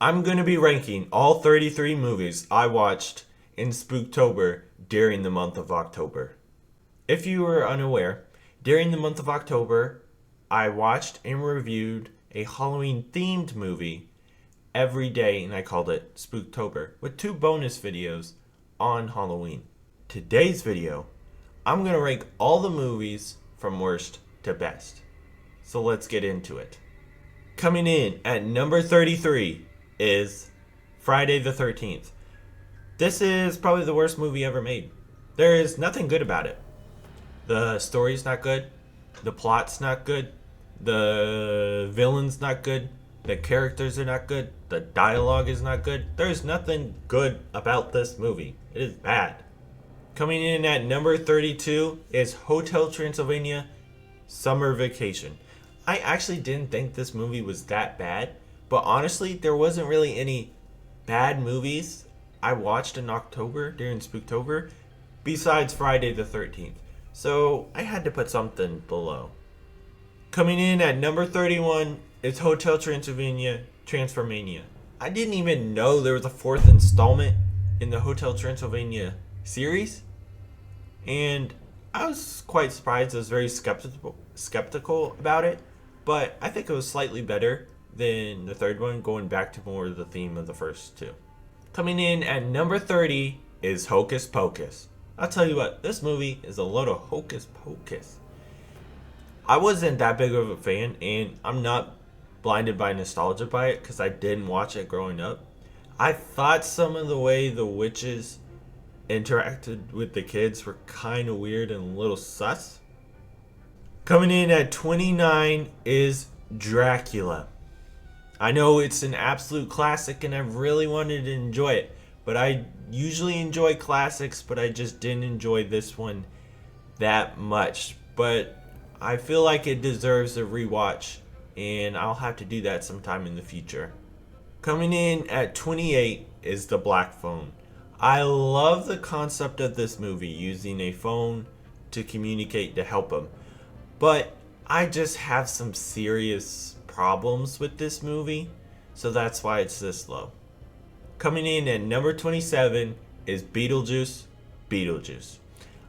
I'm going to be ranking all 33 movies I watched in Spooktober during the month of October. If you were unaware, during the month of October, I watched and reviewed a Halloween themed movie every day, and I called it Spooktober, with 2 bonus videos on Halloween. Today's video, I'm going to rank all the movies from worst to best. So let's get into it. Coming in at number 33 is Friday the 13th. This is probably the worst movie ever made. There is nothing good about it. The story's not good. The plot's not good. The villain's not good. The characters are not good. The dialogue is not good. There's nothing good about this movie. It is bad. Coming in at number 32 is Hotel Transylvania Summer Vacation. I actually didn't think this movie was that bad, but honestly, there wasn't really any bad movies I watched in October during Spooktober besides Friday the 13th. So I had to put something below. Coming in at number 31 is Hotel Transylvania Transformania. I didn't even know there was a 4th installment in the Hotel Transylvania series, and I was quite surprised. I was very skeptical about it, but I think it was slightly better than the 3rd one, going back to more of the theme of the first 2. Coming in at number 30 is Hocus Pocus. I'll tell you what, this movie is a load of hocus pocus. I wasn't that big of a fan, and I'm not blinded by nostalgia by it because I didn't watch it growing up. I thought some of the way the witches interacted with the kids were kind of weird and a little sus. Coming in at 29 is Dracula. I know it's an absolute classic and I really wanted to enjoy it, but I usually enjoy classics, but I just didn't enjoy this one that much. But I feel like it deserves a rewatch, and I'll have to do that sometime in the future. Coming in at 28 is The Black Phone. I love the concept of this movie, using a phone to communicate to help him. But I just have some serious problems with this movie, so that's why it's this low. Coming in at number 27 is Beetlejuice.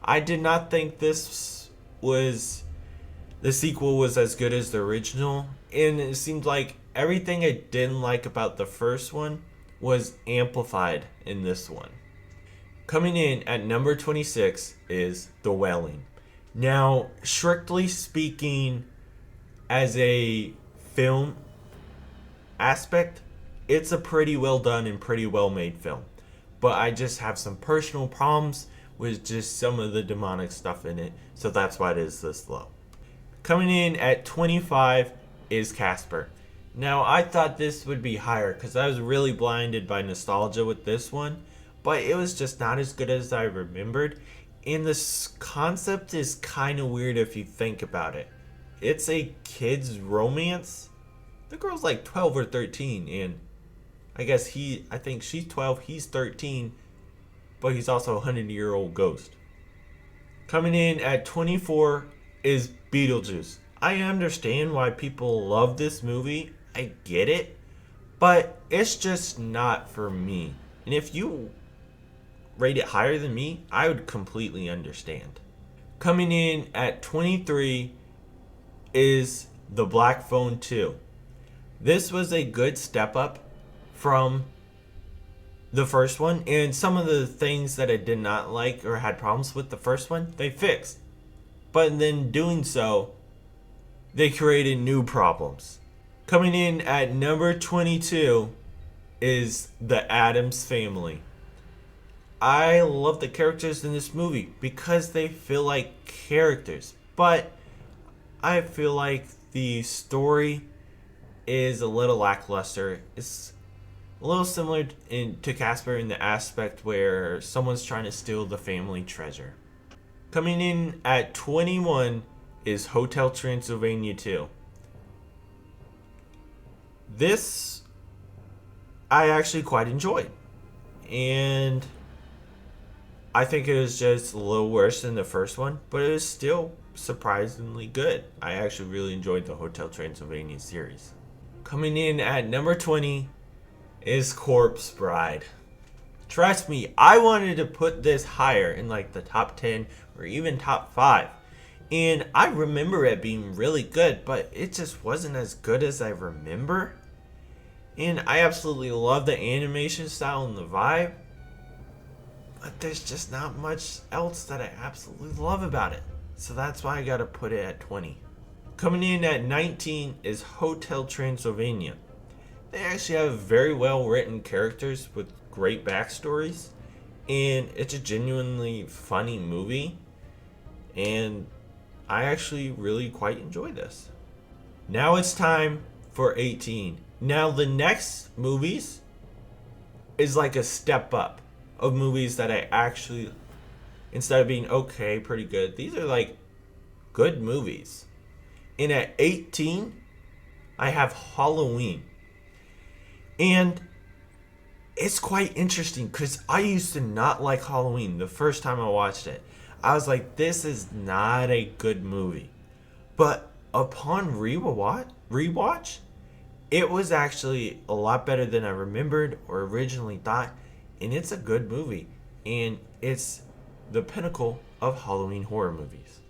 I did not think the sequel was as good as the original, and it seemed like everything I didn't like about the first one was amplified in this one. Coming in at number 26 is The Wailing. Now, strictly speaking, as a film aspect, it's a pretty well done and pretty well made film. But I just have some personal problems with just some of the demonic stuff in it, so that's why it is this low. Coming in at 25 is Casper. Now, I thought this would be higher because I was really blinded by nostalgia with this one, but it was just not as good as I remembered. And this concept is kind of weird if you think about it. It's a kid's romance. The girl's like 12 or 13, and I think she's 12, he's 13, but he's also a 100-year-old ghost. Coming in at 24 is Beetlejuice. I understand why people love this movie. I get it, but it's just not for me. And if you rate it higher than me, I would completely understand. Coming in at 23 is The Black Phone 2. This was a good step up from the first one, and some of the things that I did not like or had problems with the first one, they fixed. But then doing so, they created new problems. Coming in at number 22 is The Addams Family. I love the characters in this movie because they feel like characters, but I feel like the story is a little lackluster. It's a little similar to Casper in the aspect where someone's trying to steal the family treasure. Coming in at 21 is Hotel Transylvania 2. This I actually quite enjoyed, and I think it was just a little worse than the first one, but it was still surprisingly good. I actually really enjoyed the Hotel Transylvania series. Coming in at number 20 is Corpse Bride. Trust me, I wanted to put this higher in like the top 10 or even top 5. And I remember it being really good, but it just wasn't as good as I remember. And I absolutely love the animation style and the vibe. But there's just not much else that I absolutely love about it. So that's why I gotta put it at 20. Coming in at 19 is Hotel Transylvania. They actually have very well written characters with great backstories. And it's a genuinely funny movie. And I actually really quite enjoy this. Now it's time for 18. Now the next movies is like a step up of movies that I actually, instead of being okay, pretty good, these are like good movies. And at 18, I have Halloween. And it's quite interesting because I used to not like Halloween the first time I watched it. I was like, this is not a good movie. But upon rewatch, it was actually a lot better than I remembered or originally thought. And it's a good movie. And it's the pinnacle of Halloween horror movies.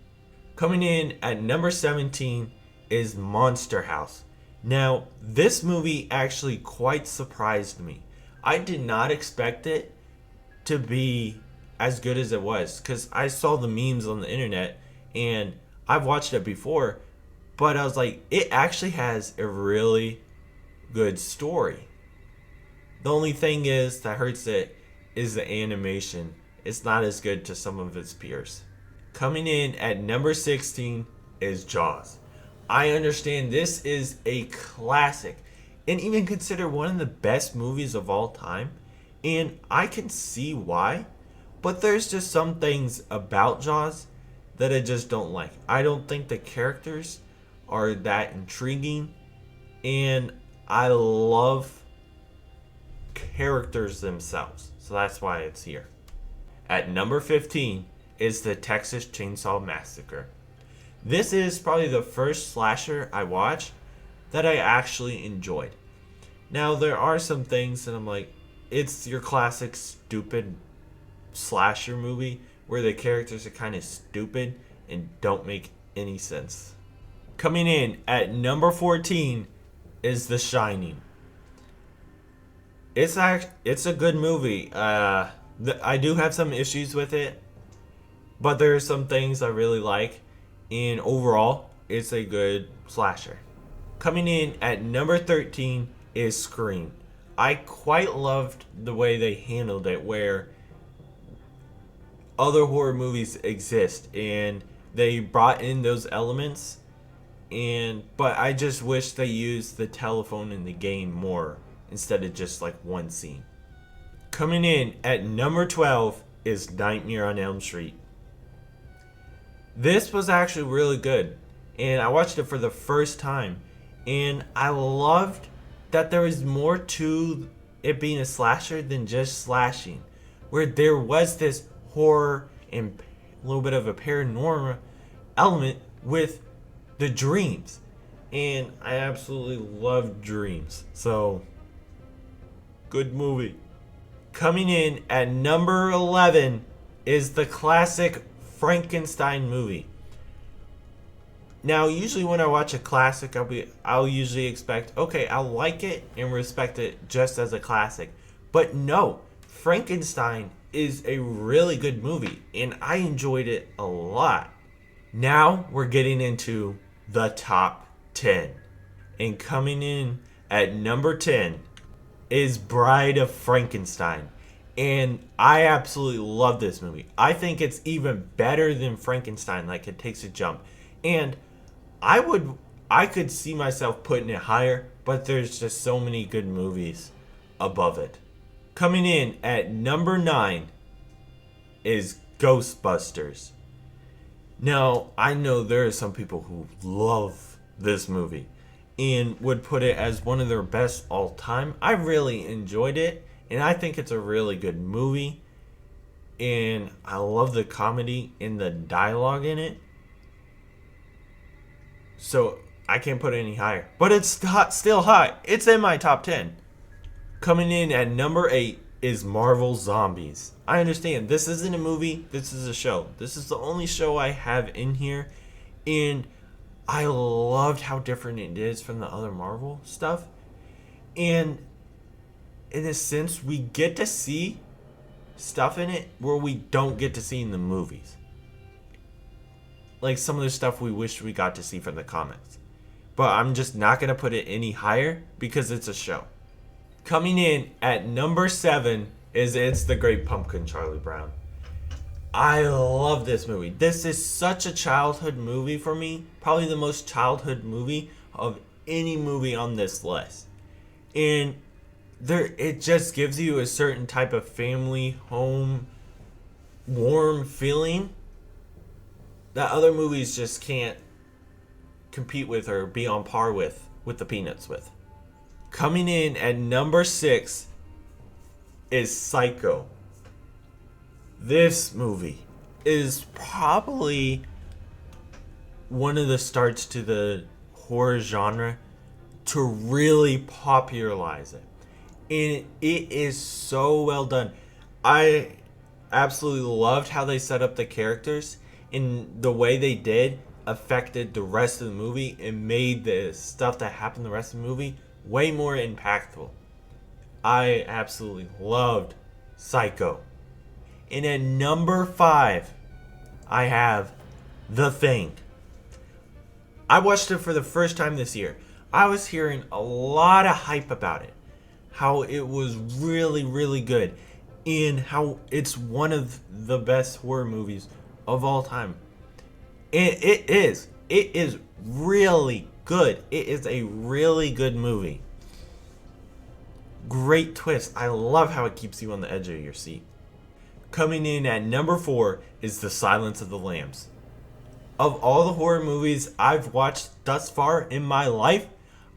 Coming in at number 17 is Monster House. Now, this movie actually quite surprised me. I did not expect it to be as good as it was because I saw the memes on the internet and I've watched it before, but I was like, it actually has a really good story. The only thing is that hurts it is the animation. It's not as good to some of its peers. Coming in at number 16 is Jaws. I understand this is a classic and even considered one of the best movies of all time, and I can see why, but there's just some things about Jaws that I just don't like. I don't think the characters are that intriguing, and I love characters themselves, so that's why it's here. At number 15 is the Texas Chainsaw Massacre. This is probably the first slasher I watched that I actually enjoyed. Now, there are some things that I'm like, it's your classic stupid slasher movie where the characters are kind of stupid and don't make any sense. Coming in at number 14 is The Shining. It's a good movie. I do have some issues with it, but there are some things I really like. And overall, it's a good slasher. Coming in at number 13 is Scream. I quite loved the way they handled it, where other horror movies exist and they brought in those elements, but I just wish they used the telephone in the game more instead of just like one scene. Coming in at number 12 is Nightmare on Elm Street. This was actually really good, and I watched it for the first time, and I loved that there was more to it being a slasher than just slashing, where there was this horror and a little bit of a paranormal element with the dreams, and I absolutely love dreams, so good movie. Coming in at number 11 is the classic Frankenstein movie. Now, usually when I watch a classic, I'll usually expect, okay, I'll like it and respect it just as a classic. But no, Frankenstein is a really good movie, and I enjoyed it a lot. Now we're getting into the top 10. And coming in at number 10 is Bride of Frankenstein. And I absolutely love this movie. I think it's even better than Frankenstein, like it takes a jump. And I could see myself putting it higher, but there's just so many good movies above it. Coming in at number 9 is Ghostbusters. Now, I know there are some people who love this movie and would put it as one of their best all time. I really enjoyed it, and I think it's a really good movie. And I love the comedy and the dialogue in it. So I can't put it any higher. But it's still high. It's in my top 10. Coming in at number 8 is Marvel Zombies. I understand this isn't a movie, this is a show. This is the only show I have in here, and I loved how different it is from the other Marvel stuff. And in a sense, we get to see stuff in it where we don't get to see in the movies. Like some of the stuff we wish we got to see from the comics. But I'm just not going to put it any higher because it's a show. Coming in at number 7 is It's the Great Pumpkin, Charlie Brown. I love this movie. This is such a childhood movie for me. Probably the most childhood movie of any movie on this list. And it just gives you a certain type of family, home, warm feeling that other movies just can't compete with or be on par with the Peanuts with. Coming in at number 6 is Psycho. This movie is probably one of the starts to the horror genre to really popularize it. And it is so well done. I absolutely loved how they set up the characters, and the way they did affected the rest of the movie and made the stuff that happened the rest of the movie way more impactful. I absolutely loved Psycho. And at number 5, I have The Thing. I watched it for the first time this year. I was hearing a lot of hype about it. How it was really, really good. And how it's one of the best horror movies of all time. And it is. It is really good. It is a really good movie. Great twist. I love how it keeps you on the edge of your seat. Coming in at number 4 is The Silence of the Lambs. Of all the horror movies I've watched thus far in my life,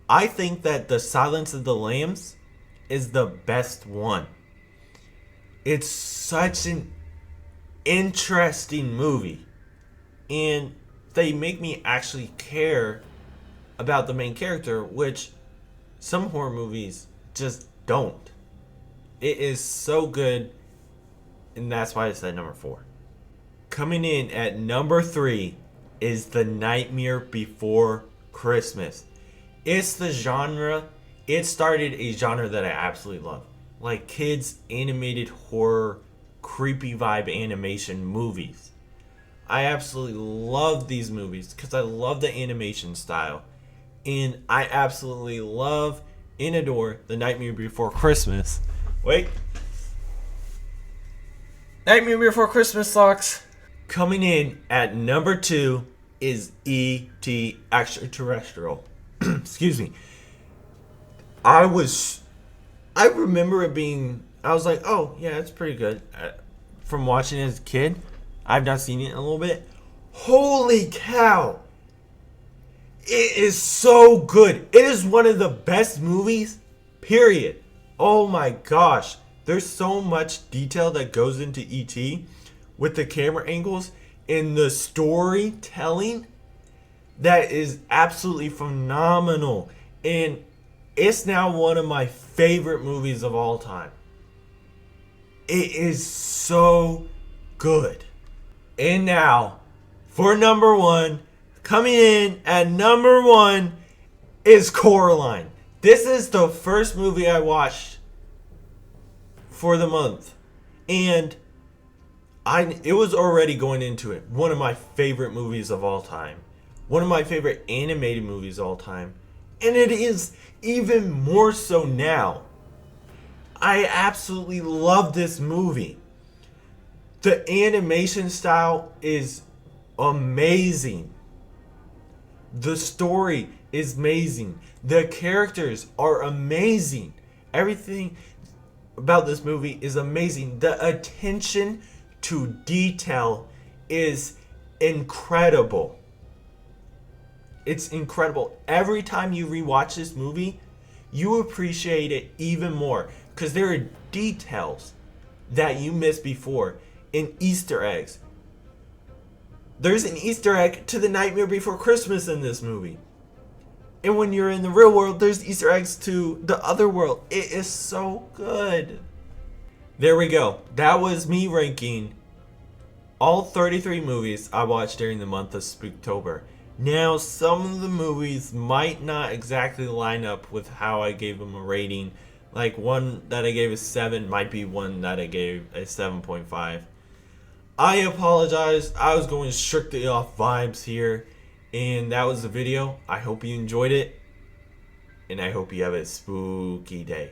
I think that The Silence of the Lambs is the best one. It's such an interesting movie. And they make me actually care about the main character, which some horror movies just don't. It is so good, and that's why it's at number 4. Coming in at number 3 is The Nightmare Before Christmas. It's the genre. It started a genre that I absolutely love. Like kids animated horror, creepy vibe animation movies. I absolutely love these movies because I love the animation style. And I absolutely love and adore The Nightmare Before Christmas. Wait. Nightmare Before Christmas socks. Coming in at number 2 is E.T. Extraterrestrial. Excuse me. I remember it being, I was like, oh, yeah, it's pretty good. From watching it as a kid, I've not seen it in a little bit. Holy cow. It is so good. It is one of the best movies, period. Oh my gosh. There's so much detail that goes into E.T. with the camera angles and the storytelling that is absolutely phenomenal. And it's now one of my favorite movies of all time. It is so good. And now, for number 1, coming in at number 1 is Coraline. This is the first movie I watched for the month. And it was already going into it. One of my favorite movies of all time. One of my favorite animated movies of all time. And it is even more so now. I absolutely love this movie. The animation style is amazing. The story is amazing. The characters are amazing. Everything about this movie is amazing. The attention to detail is incredible. It's incredible. Every time you rewatch this movie, you appreciate it even more because there are details that you missed before and Easter eggs. There's an Easter egg to The Nightmare Before Christmas in this movie. And when you're in the real world, there's Easter eggs to the other world. It is so good. There we go. That was me ranking all 33 movies I watched during the month of Spooktober. Now, some of the movies might not exactly line up with how I gave them a rating. Like one that I gave a 7 might be one that I gave a 7.5. I apologize. I was going strictly off vibes here. And that was the video. I hope you enjoyed it. And I hope you have a spooky day.